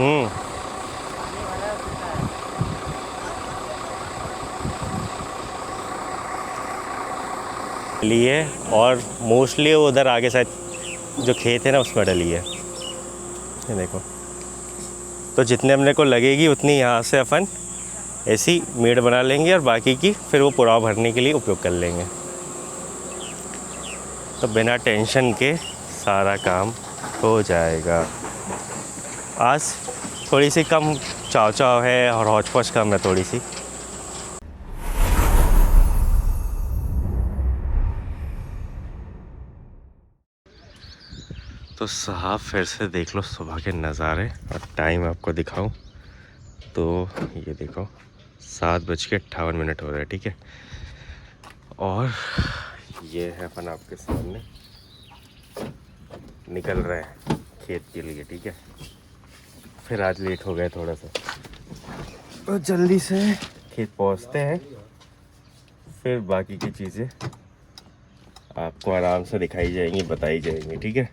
हम्म। लिए और मोस्टली उधर आगे शायद जो खेत है ना उसमें डली है। ये देखो, तो जितने अपने को लगेगी उतनी यहाँ से अपन ऐसी मेड़ बना लेंगे और बाकी की फिर वो पुराव भरने के लिए उपयोग कर लेंगे। तो बिना टेंशन के सारा काम हो जाएगा। आज थोड़ी सी कम चाव चाव है और हौच पौच कम है थोड़ी सी। तो साहब फिर से देख लो सुबह के नज़ारे और टाइम आपको दिखाऊं तो ये देखो 7:58 हो रहा है, ठीक है। और ये है अपन आपके सामने निकल रहे हैं खेत के लिए, ठीक है। फिर आज लेट हो गए थोड़ा सा, तो जल्दी से खेत पहुंचते हैं, फिर बाकी की चीज़ें आपको आराम से दिखाई जाएंगी, बताई जाएंगी, ठीक है।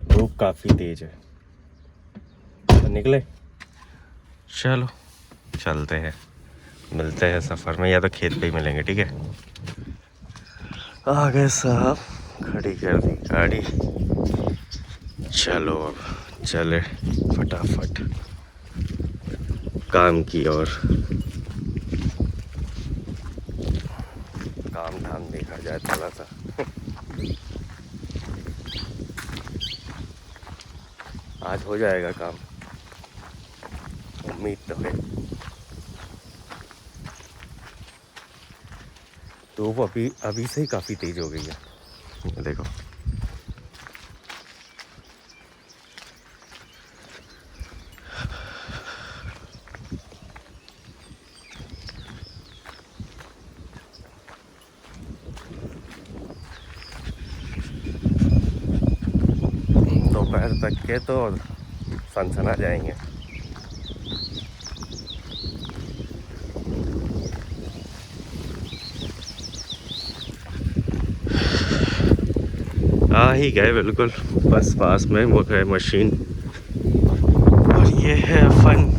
धूप काफ़ी तेज है, तो निकले। चलो चलते हैं, मिलते हैं सफ़र में, या तो खेत पे ही मिलेंगे, ठीक है। आ गए साहब, खड़ी कर दी गाड़ी। चलो अब चले फटाफट काम की ओर। काम धाम देखा जाए थोड़ा सा। आज हो जाएगा काम, उम्मीद तो है। धूप अभी अभी से ही काफ़ी तेज हो गई है, ये देखो। दोपहर तक के तो सनसना जाएंगे। आ ही गए बिल्कुल, बस पास में वो है मशीन, और ये है फन।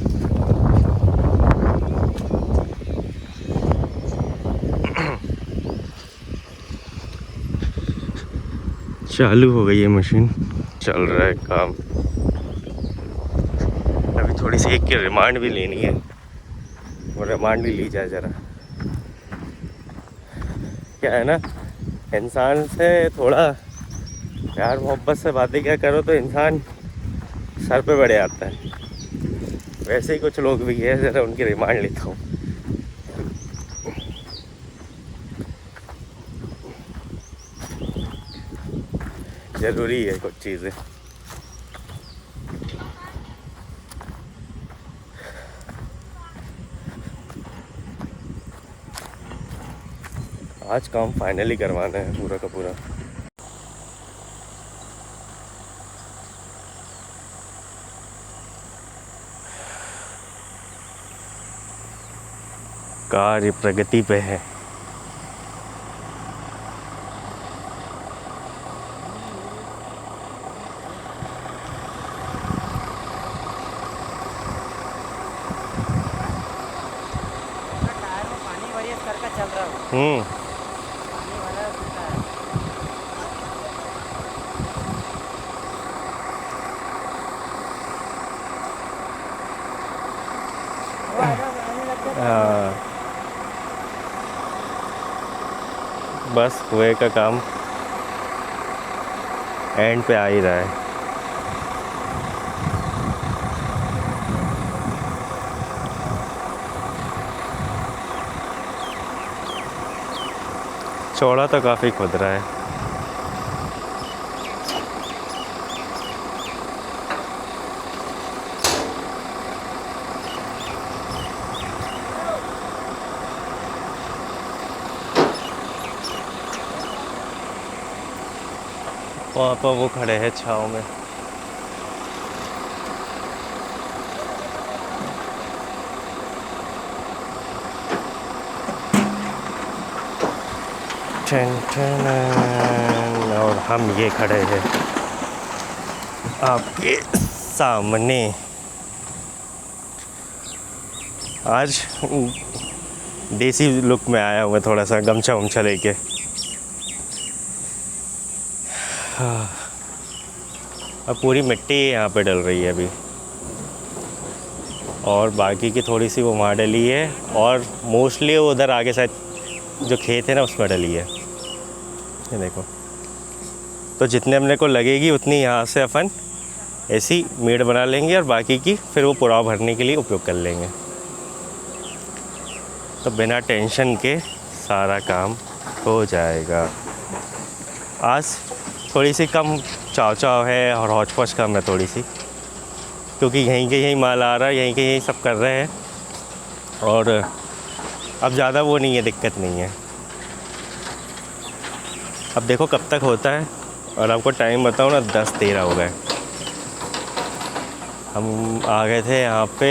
चालू हो गई है मशीन, चल रहा है काम। अभी थोड़ी सी एक की रिमांड भी लेनी है, वो रिमांड भी ली जाए ज़रा। क्या है ना, इंसान से थोड़ा प्यार मोहब्बत से बातें क्या करो तो इंसान सर पे बढ़े आता है। वैसे ही कुछ लोग भी है, ज़रा उनकी रिमांड लेता हूँ। ज़रूरी है कुछ चीज़ें। आज काम फाइनली करवाना है पूरा का पूरा। कार्य प्रगति पे है। टायर में पानी भरिए करके चल रहा हूँ। पानी भरा है टायर। वो आने लग गया हाँ, बस कुएं का काम एंड पे आ ही रहा है। चौड़ा तो काफ़ी खुद रहा है। वहाँ पर वो खड़े हैं छाँव में। टन टन, और हम ये खड़े हैं आपके सामने। आज देसी लुक में आया हुआ, थोड़ा सा गमछा वमछा लेके। अब पूरी मिट्टी यहाँ पे डल रही है अभी, और बाकी की थोड़ी सी वो वहाँ डली है, और मोस्टली उधर आगे शायद जो खेत है ना उसमें डली है। ये देखो, तो जितने अपने को लगेगी उतनी यहाँ से अपन ऐसी मेड़ बना लेंगे, और बाकी की फिर वो पुराव भरने के लिए उपयोग कर लेंगे। तो बिना टेंशन के सारा काम हो जाएगा। आज थोड़ी सी कम चाव चाव है और हौच पौच कम है थोड़ी सी, क्योंकि यहीं के यहीं माल आ रहा है, यहीं के यहीं सब कर रहे हैं, और अब ज़्यादा वो नहीं है, दिक्कत नहीं है। अब देखो कब तक होता है, और आपको टाइम बताऊँ ना, 10:13 हो गए। हम आ गए थे यहाँ पे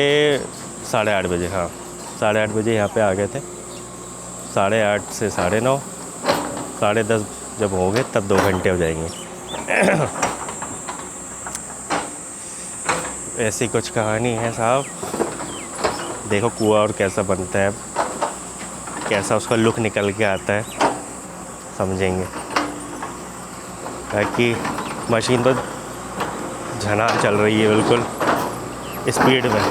8:30 बजे, हाँ 8:30 बजे यहाँ पे आ गए थे। 8:30 से 9:30, 10:30 जब हो गए तब 2 घंटे हो जाएंगे। ऐसी कुछ कहानी है साहब। देखो कुआं और कैसा बनता है, कैसा उसका लुक निकल के आता है, समझेंगे। ताकि मशीन तो झना चल रही है बिल्कुल स्पीड में,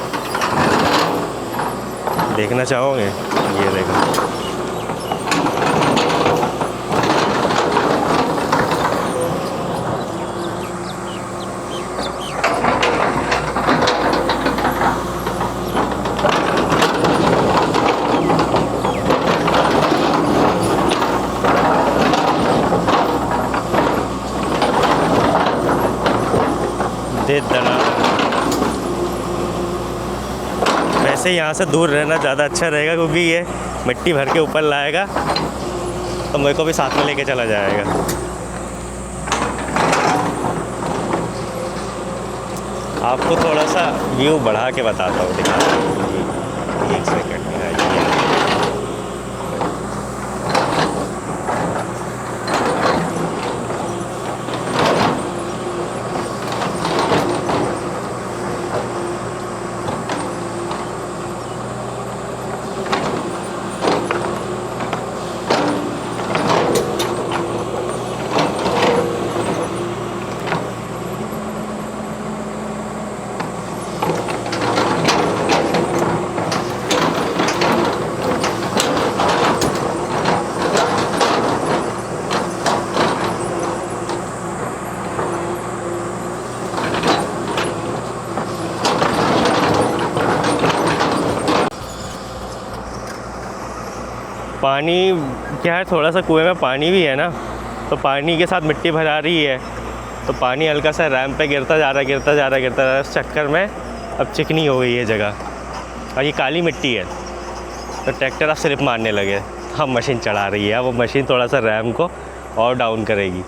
देखना चाहोगे? ये देखो, दे दना। वैसे यहाँ से दूर रहना ज़्यादा अच्छा रहेगा, क्योंकि ये मिट्टी भर के ऊपर लाएगा तो मेरे को भी साथ में लेके चला जाएगा। आपको थोड़ा सा व्यू बढ़ा के बताता हूँ, दिखाता हूँ। एक सेकंड में आइए। पानी क्या है, थोड़ा सा कुएं में पानी भी है ना, तो पानी के साथ मिट्टी भरा रही है, तो पानी हल्का सा रैंप पे गिरता जा रहा है। इस चक्कर में अब चिकनी हो गई है जगह, और ये काली मिट्टी है, तो ट्रैक्टर अब स्लिप मारने लगे। अब मशीन चढ़ा रही है, वो मशीन थोड़ा सा रैम को और डाउन करेगी।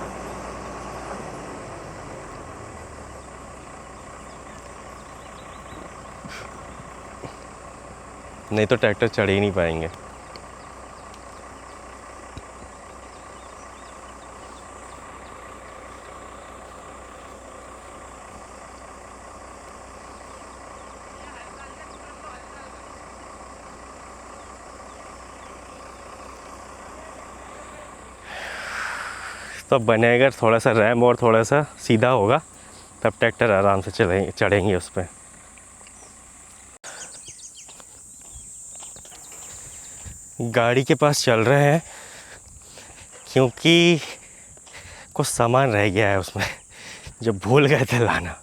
नहीं तो ट्रैक्टर चढ़ ही नहीं पाएंगे। तो बनेगा थोड़ा सा रैम और थोड़ा सा सीधा होगा, तब ट्रैक्टर आराम से चढ़ेंगे उस पर। गाड़ी के पास चल रहे हैं क्योंकि कुछ सामान रह गया है उसमें जो भूल गए थे लाना।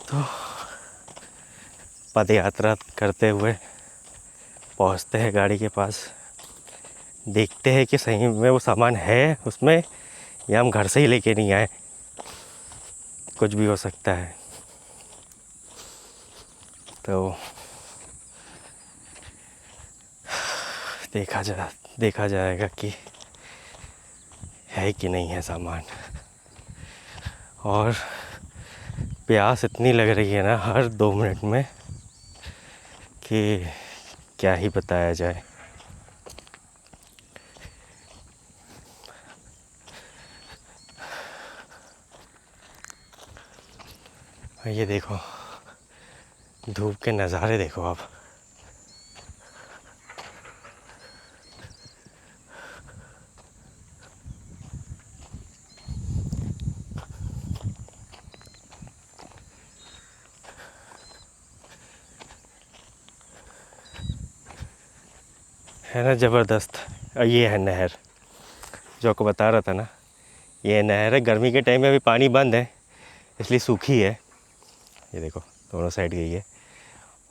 तो पद यात्रा करते हुए पहुंचते हैं गाड़ी के पास, देखते हैं कि सही में वो सामान है उसमें या हम घर से ही लेके नहीं आए, कुछ भी हो सकता है। तो देखा जाएगा कि है कि नहीं है सामान। और प्यास इतनी लग रही है ना हर 2 मिनट में कि क्या ही बताया जाए। ये देखो धूप के नज़ारे देखो आप। है ना ज़बरदस्त। और ये है नहर जो आपको बता रहा था ना, ये नहर है। गर्मी के टाइम में अभी पानी बंद है इसलिए सूखी है। ये देखो दोनों साइड गई है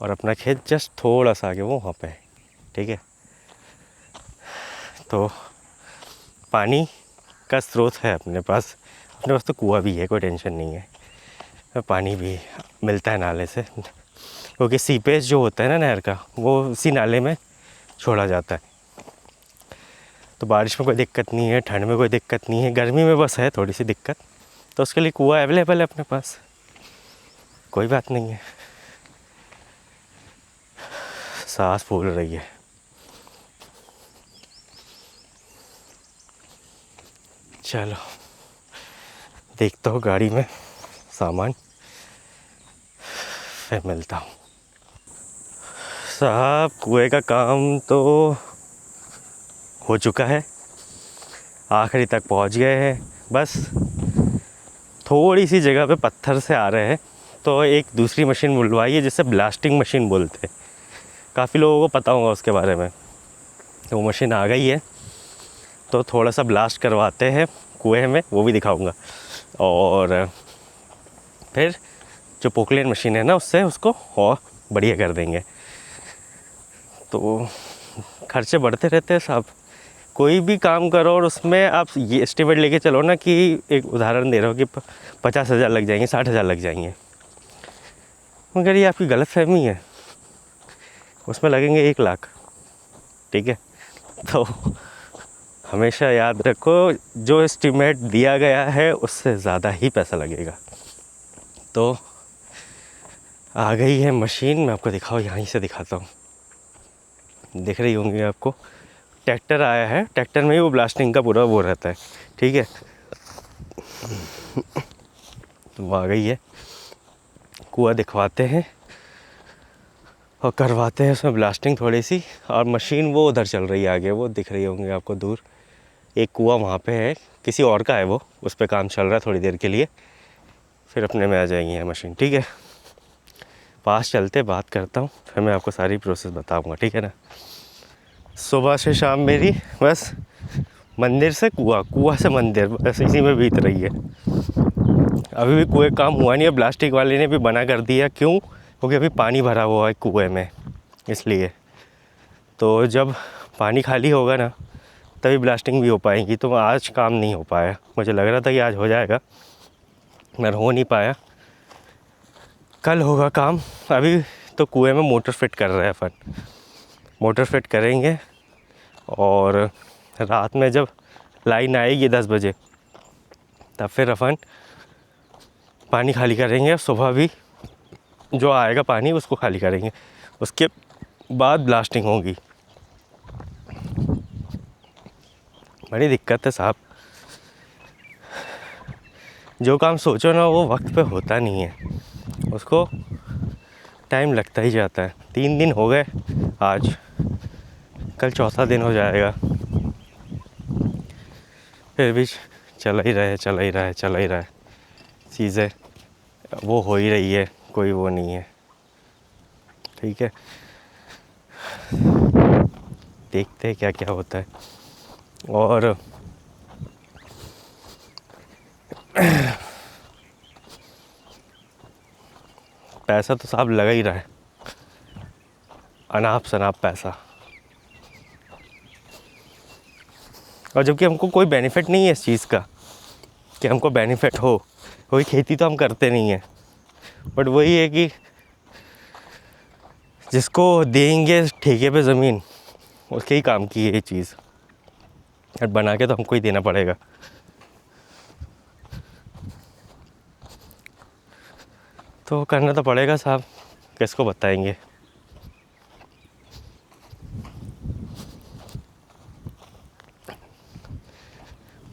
और अपना खेत जस्ट थोड़ा सा आगे वो वहाँ पे है। ठीक है, तो पानी का स्रोत है अपने पास तो कुआँ भी है, कोई टेंशन नहीं है। तो पानी भी मिलता है नाले से, क्योंकि सीपेज जो होता है ना नहर का वो उसी नाले में छोड़ा जाता है। तो बारिश में कोई दिक्कत नहीं है, ठंड में कोई दिक्कत नहीं है, गर्मी में बस है थोड़ी सी दिक्कत। तो उसके लिए कुआँ अवेलेबल है अपने पास, कोई बात नहीं है। सांस फूल रही है। चलो देखता हूँ गाड़ी में सामान, फिर मिलता हूँ। साहब कुएं का काम तो हो चुका है, आखिरी तक पहुँच गए हैं। बस थोड़ी सी जगह पे पत्थर से आ रहे हैं, तो एक दूसरी मशीन बुलवाई है जिसे ब्लास्टिंग मशीन बोलते हैं। काफ़ी लोगों को पता होगा उसके बारे में। तो वो मशीन आ गई है, तो थोड़ा सा ब्लास्ट करवाते हैं कुएं में, वो भी दिखाऊंगा। और फिर जो पोकलेन मशीन है ना, उससे उसको और बढ़िया कर देंगे। तो खर्चे बढ़ते रहते हैं साहब, कोई भी काम करो और उसमें आप ये एस्टिमेट लेके चलो ना कि एक उदाहरण दे रहा हूँ कि 50,000 लग जाएंगे, 60,000 लग जाएंगे, मगर ये आपकी गलत फहमी है। उसमें लगेंगे 1 लाख। ठीक है, तो हमेशा याद रखो जो एस्टिमेट दिया गया है उससे ज़्यादा ही पैसा लगेगा। तो आ गई है मशीन, मैं आपको दिखाऊँ, यहीं से दिखाता हूँ। दिख रही होंगी आपको, ट्रैक्टर आया है। ट्रैक्टर में ही वो ब्लास्टिंग का पूरा वो रहता है। ठीक है, तो वो आ गई है। कुआं दिखवाते हैं और करवाते हैं उसमें ब्लास्टिंग थोड़ी सी। और मशीन वो उधर चल रही है आगे, वो दिख रही होंगी आपको दूर। एक कुआं वहाँ पे है, किसी और का है वो, उस पर काम चल रहा है थोड़ी देर के लिए, फिर अपने में आ जाएंगी ये मशीन। ठीक है, पास चलते बात करता हूँ, फिर मैं आपको सारी प्रोसेस बताऊँगा। ठीक है ना। सुबह से शाम मेरी बस मंदिर से कुआं, कुआं से मंदिर, बस इसी में बीत रही है। अभी भी कुएं काम हुआ नहीं है, प्लास्टिक वाले ने भी मना कर दिया। क्यों? क्योंकि अभी पानी भरा हुआ है कुएं में, इसलिए। तो जब पानी खाली होगा ना तभी ब्लास्टिंग भी हो पाएगी। तो आज काम नहीं हो पाया, मुझे लग रहा था कि आज हो जाएगा मगर हो नहीं पाया। कल होगा काम। अभी तो कुएं में मोटर फिट कर रहे हैं अपन, मोटर फिट करेंगे और रात में जब लाइन आएगी 10 बजे तब फिर अपन पानी खाली करेंगे। सुबह भी जो आएगा पानी उसको खाली करेंगे, उसके बाद ब्लास्टिंग होगी। बड़ी दिक्कत है साहब, जो काम सोचो ना वो वक्त पे होता नहीं है, उसको टाइम लगता ही जाता है। 3 दिन हो गए आज, कल चौथा दिन हो जाएगा, फिर भी चला ही रहा है चीज़ें वो हो ही रही है, कोई वो नहीं है। ठीक है, देखते हैं क्या क्या होता है। और पैसा तो साहब लगा ही रहा है, अनाप शनाप पैसा। और जबकि हमको कोई बेनिफिट नहीं है इस चीज़ का कि हमको बेनिफिट हो, कोई खेती तो हम करते नहीं हैं। बट वही है कि जिसको देंगे ठेके पे ज़मीन, उसके ही काम की है ये चीज़, और बना के तो हमको ही देना पड़ेगा। तो करना तो पड़ेगा साहब, किसको बताएंगे।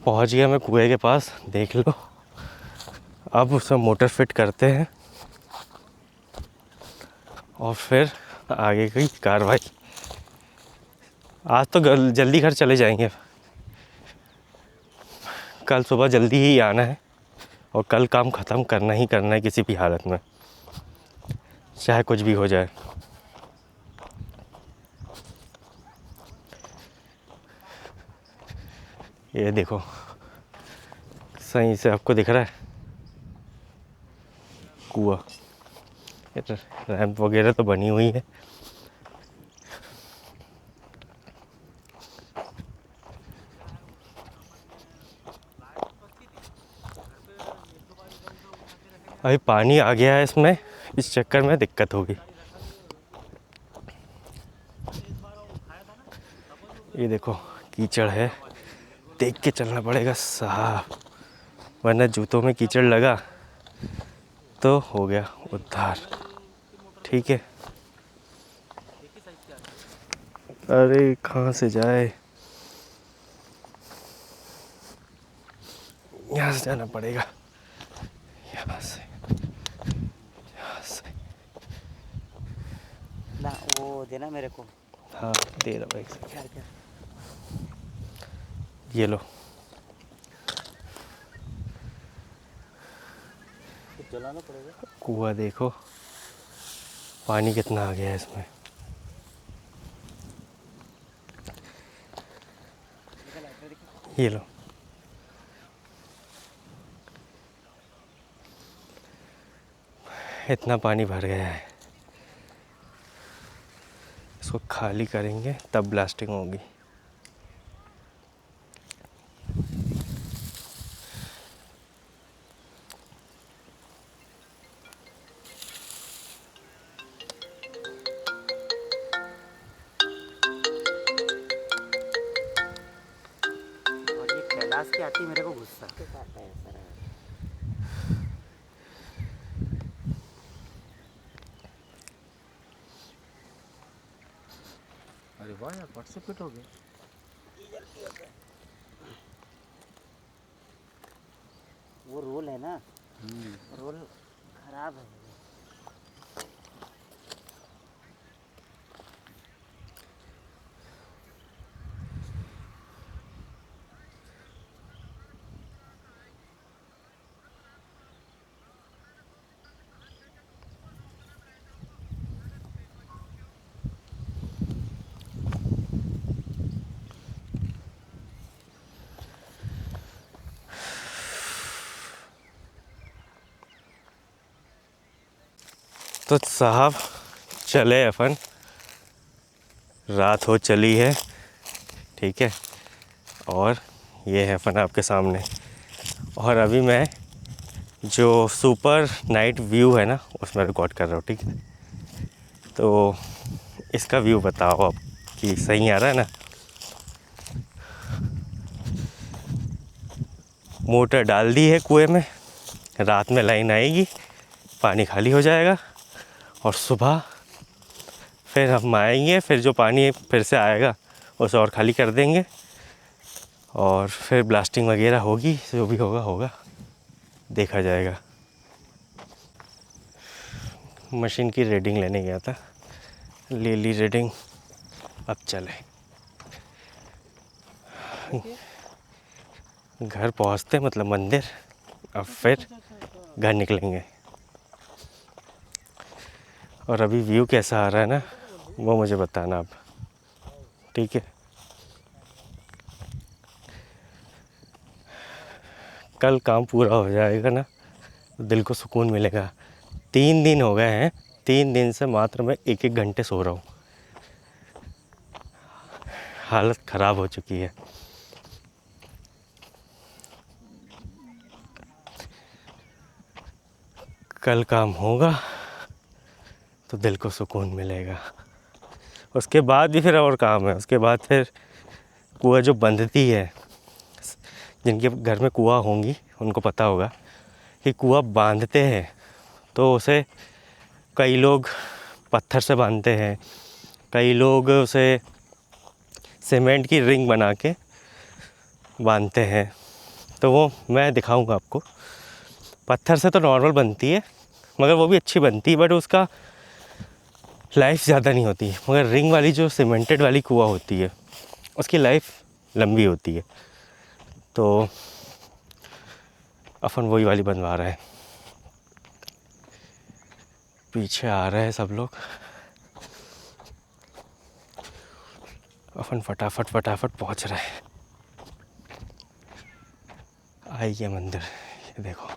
पहुंच गया मैं कुएं के पास, देख लो। अब उसमें मोटर फिट करते हैं और फिर आगे की कार्रवाई। आज तो जल्दी घर चले जाएंगे, कल सुबह जल्दी ही आना है और कल काम ख़त्म करना ही करना है किसी भी हालत में, चाहे कुछ भी हो जाए। ये देखो सही से आपको दिख रहा है कुआं, रैंप वगैरह तो बनी हुई है। अभी पानी आ गया है इसमें, इस चक्कर में दिक्कत होगी। ये देखो कीचड़ है, देख के चलना पड़ेगा साहब, वरना जूतों में कीचड़ लगा तो हो गया उद्धार। ठीक है, अरे कहाँ से जाए, यहाँ से जाना पड़ेगा, यहाँ से। ना वो देना मेरे को। हाँ दे रहा भाई, क्या क्या ये लो। कुछ जलाना पड़ेगा। कुआं देखो, पानी कितना आ गया है इसमें। ये लो, इतना पानी भर गया है, इसको खाली करेंगे तब ब्लास्टिंग होगी। और ये कैलाश की आती मेरे को गुस्सा। अरे वाह यार, फट से फिट हो गया। वो रोल है ना, रोल खराब है। तो साहब चले अपन, रात हो चली है, ठीक है, और ये है अपन आपके सामने। और अभी मैं जो सुपर नाइट व्यू है ना उसमें रिकॉर्ड कर रहा हूँ, ठीक है। तो इसका व्यू बताओ आप कि सही आ रहा है ना। मोटर डाल दी है कुएं में, रात में लाइन आएगी, पानी खाली हो जाएगा और सुबह फिर हम आएंगे, फिर जो पानी फिर से आएगा उसे और खाली कर देंगे और फिर ब्लास्टिंग वगैरह होगी, जो भी होगा होगा, देखा जाएगा। मशीन की रीडिंग लेने गया था, ले ली रीडिंग, अब चले घर पहुंचते, मतलब मंदिर, अब फिर घर निकलेंगे। और अभी व्यू कैसा आ रहा है ना वो मुझे बताना आप, ठीक है। कल काम पूरा हो जाएगा ना, दिल को सुकून मिलेगा। 3 दिन हो गए हैं, 3 दिन से मात्र मैं 1-1 घंटे सो रहा हूँ, हालत ख़राब हो चुकी है। कल काम होगा तो दिल को सुकून मिलेगा। उसके बाद भी फिर और काम है, उसके बाद फिर कुआं जो बंधती है, जिनके घर में कुआं होंगी उनको पता होगा कि कुआं बांधते हैं तो उसे कई लोग पत्थर से बांधते हैं, कई लोग उसे सीमेंट की रिंग बना के बांधते हैं। तो वो मैं दिखाऊंगा आपको। पत्थर से तो नॉर्मल बनती है, मगर वो भी अच्छी बनती है, बट उसका लाइफ ज़्यादा नहीं होती, मगर रिंग वाली जो सीमेंटेड वाली कुआं होती है उसकी लाइफ लंबी होती है। तो अपन वही वाली बनवा रहे हैं। पीछे आ रहे हैं सब लोग, अपन फटाफट फटाफट पहुंच रहे हैं। आइए मंदिर, ये देखो,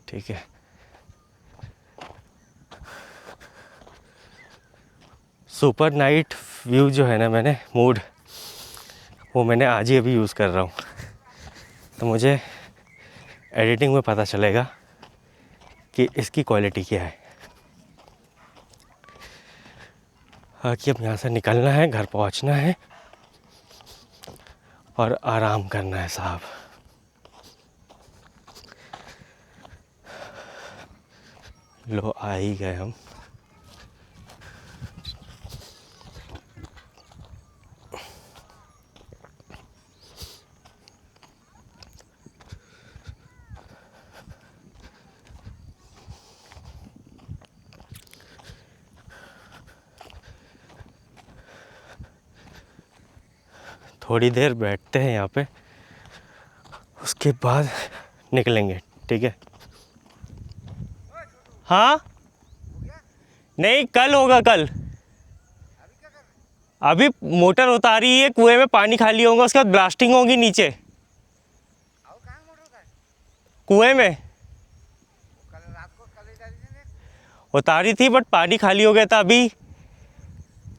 ठीक है। सुपर नाइट व्यू जो है ना, मैंने मूड वो मैंने आज ही अभी यूज़ कर रहा हूँ, तो मुझे एडिटिंग में पता चलेगा कि इसकी क्वालिटी क्या है। हाँ, कि अब यहाँ से निकलना है, घर पहुँचना है और आराम करना है साहब। लो आ ही गए हम। थोड़ी देर बैठते हैं यहाँ पे, उसके बाद निकलेंगे, ठीक है। हाँ नहीं, कल होगा, कल। अभी मोटर उतारी है, कुएं में पानी खाली होगा, उसके बाद ब्लास्टिंग होगी नीचे कुएं में। उतारी थी बट पानी खाली हो गया था। अभी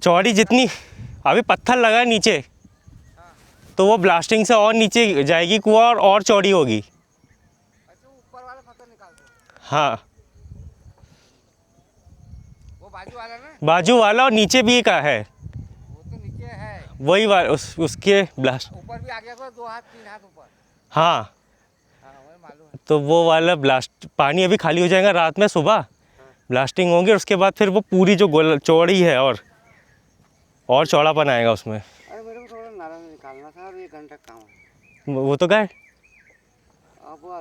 चौड़ी जितनी, अभी पत्थर लगा है नीचे, तो वो ब्लास्टिंग से और नीचे जाएगी कुआं और चौड़ी होगी। ऊपर वाला पत्थर निकाल दो। हाँ, वो बाजू वाला ना, बाजू वाला और नीचे भी एक है, वो तो नीचे है, वही वाला उसके ब्लास्ट। ऊपर भी आ गया, 2 हाथ 3 हाथ ऊपर। हाँ, वही मालूम है। तो वो वाला ब्लास्ट पानी अभी खाली हो जाएगा रात में, सुबह ब्लास्टिंग होंगी, उसके बाद फिर वो पूरी जो गोल चौड़ी है और चौड़ापन आएगा उसमें। अरे मेरे को थोड़ा नारा निकालना था, और 1 घंटा काम है। वो तो क्या है, अब वो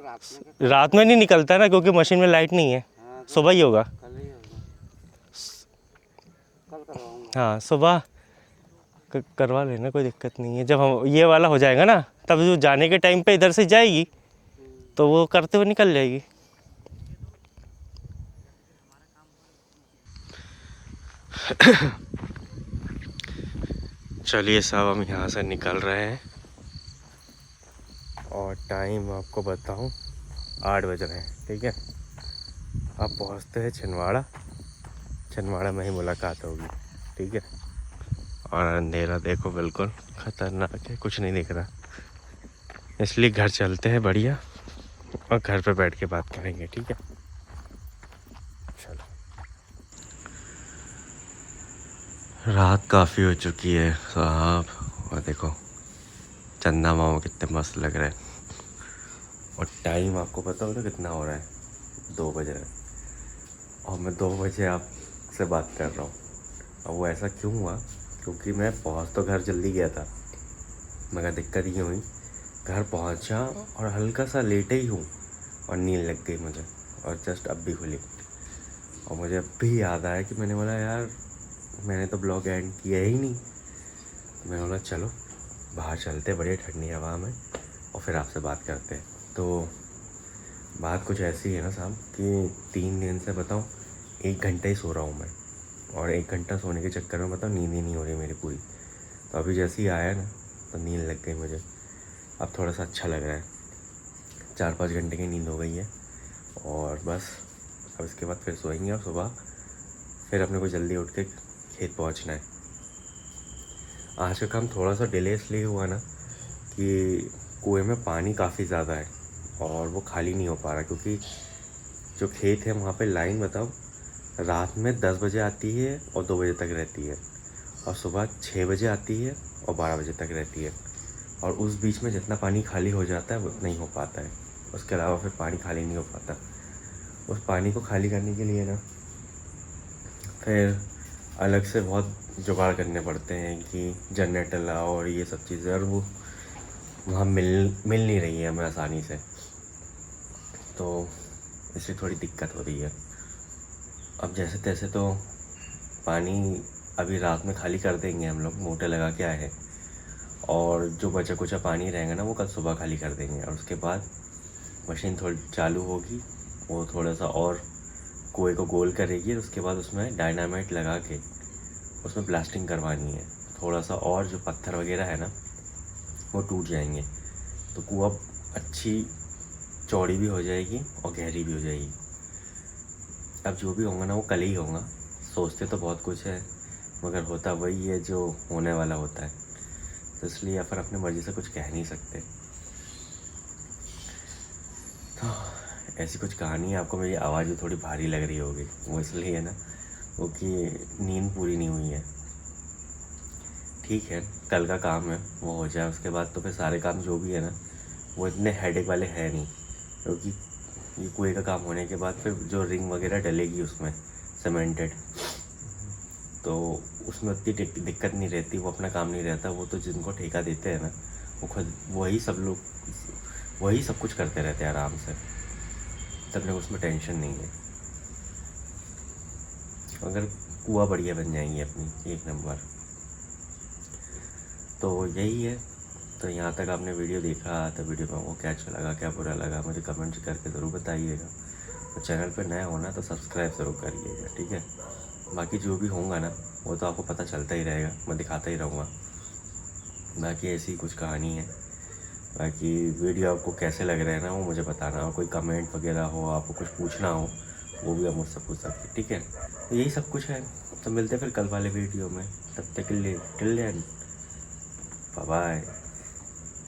रात में नहीं निकलता ना, क्योंकि मशीन में लाइट नहीं है। हाँ, तो सुबह ही होगा। कल ही होगा, कल करवाऊंगा। हाँ, सुबह करवा लेना, कोई दिक्कत नहीं है। जब हम ये वाला हो जाएगा ना, तब जो जाने के टाइम पे इधर से जाएगी तो वो करते हुए निकल जाएगी। चलिए साहब, हम यहाँ से निकल रहे हैं और टाइम आपको बताऊं 8 बज रहे हैं, ठीक है। अब पहुँचते हैं छिंदवाड़ा, छिंदवाड़ा में ही मुलाकात होगी, ठीक है। और अंधेरा देखो बिल्कुल ख़तरनाक है, कुछ नहीं दिख रहा, इसलिए घर चलते हैं बढ़िया, और घर पे बैठ के बात करेंगे, ठीक है। चलो, रात काफ़ी हो चुकी है साहब, और देखो चंदा मामा कितने मस्त लग रहे हैं। और टाइम आपको पता हो ना कितना हो रहा है, 2 बज रहे हैं, और मैं 2 बजे आपसे बात कर रहा हूँ। अब वो ऐसा क्यों हुआ, क्योंकि मैं पहुँच तो घर जल्दी गया था, मगर दिक्कत ये हुई, घर पहुँचा और हल्का सा लेटे ही हूँ और नींद लग गई मुझे, और जस्ट अब भी खुली। और मुझे अब भी याद आया कि मैंने बोला यार मैंने तो ब्लॉग एंड किया ही नहीं। मैंने बोला चलो बाहर चलते, बड़ी ठंडी हवा में, और फिर आपसे बात करते हैं। तो बात कुछ ऐसी है ना साहब कि 3 दिन से बताऊँ 1 घंटा ही सो रहा हूँ मैं, और 1 घंटा सोने के चक्कर में बताऊँ नींद ही नहीं हो रही मेरी पूरी। तो अभी जैसे ही आया ना तो नींद लग गई मुझे, अब थोड़ा सा अच्छा लग रहा है। 4-5 घंटे की नींद हो गई है, और बस अब इसके बाद फिर सोएंगे, और सुबह फिर अपने को जल्दी उठ के खेत पहुंचना है। आज का काम थोड़ा सा डिले इसलिए हुआ ना कि कुएं में पानी काफ़ी ज़्यादा है और वो खाली नहीं हो पा रहा, क्योंकि जो खेत है वहाँ पे लाइन बताओ रात में 10 बजे आती है और 2 बजे तक रहती है, और सुबह 6 बजे आती है और 12 बजे तक रहती है, और उस बीच में जितना पानी खाली हो जाता है वो नहीं हो पाता है, उसके अलावा फिर पानी खाली नहीं हो पाता। उस पानी को खाली करने के लिए ना फिर अलग से बहुत जुगाड़ करने पड़ते हैं कि जनरेटर लाओ और ये सब चीज़ें, और वो वहाँ मिल नहीं रही है हमें आसानी से, तो इससे थोड़ी दिक्कत हो रही है। अब जैसे तैसे तो पानी अभी रात में खाली कर देंगे हम लोग, मोटर लगा के आए हैं, और जो बचा कुचा पानी रहेगा ना वो कल सुबह खाली कर देंगे। और उसके बाद मशीन थोड़ी चालू होगी, वो थोड़ा सा और कुएं को गोल करेगी, और उसके बाद उसमें डायनामाइट लगा के उसमें ब्लास्टिंग करवानी है। थोड़ा सा और जो पत्थर वगैरह है ना वो टूट जाएंगे, तो कुआं अच्छी चौड़ी भी हो जाएगी और गहरी भी हो जाएगी। अब जो भी होगा ना वो कल ही होगा। सोचते तो बहुत कुछ है मगर होता वही है जो होने वाला होता है, तो इसलिए या फिर अपनी मर्ज़ी से कुछ कह नहीं सकते। तो ऐसी कुछ कहानी है। आपको मेरी आवाज़ भी थोड़ी भारी लग रही होगी, वो इसलिए है ना वो कि नींद पूरी नहीं हुई है। ठीक है, कल का काम है वो हो जाए, उसके बाद तो फिर सारे काम जो भी है ना वो इतने हेडेक वाले हैं नहीं, क्योंकि ये कुएं का काम होने के बाद फिर जो रिंग वगैरह डलेगी उसमें सीमेंटेड, तो उसमें उतनी दिक्कत नहीं रहती, वो अपना काम नहीं रहता। वो तो जिनको ठेका देते हैं ना वो खुद वही सब कुछ करते रहते हैं आराम से, तब तक उसमें टेंशन नहीं है। अगर कुआं बढ़िया बन जाएंगी अपनी 1 नंबर। तो यही है। तो यहाँ तक आपने वीडियो देखा, तो वीडियो में वो क्या अच्छा लगा क्या बुरा लगा मुझे कमेंट करके ज़रूर बताइएगा। तो चैनल पर नया होना तो सब्सक्राइब ज़रूर करिएगा, ठीक है। बाकी जो भी होगा ना वो तो आपको पता चलता ही रहेगा, मैं दिखाता ही रहूँगा। बाकी ऐसी कुछ कहानी है। बाकी वीडियो आपको कैसे लग रहे हैं ना वो मुझे बताना, और कोई कमेंट वगैरह हो, आपको कुछ पूछना हो वो भी आप मुझसे पूछ सकते, ठीक है। तो यही सब कुछ है। तो मिलते हैं फिर कल वाले वीडियो में, तब तक के लिए टिल देन बाय बाय।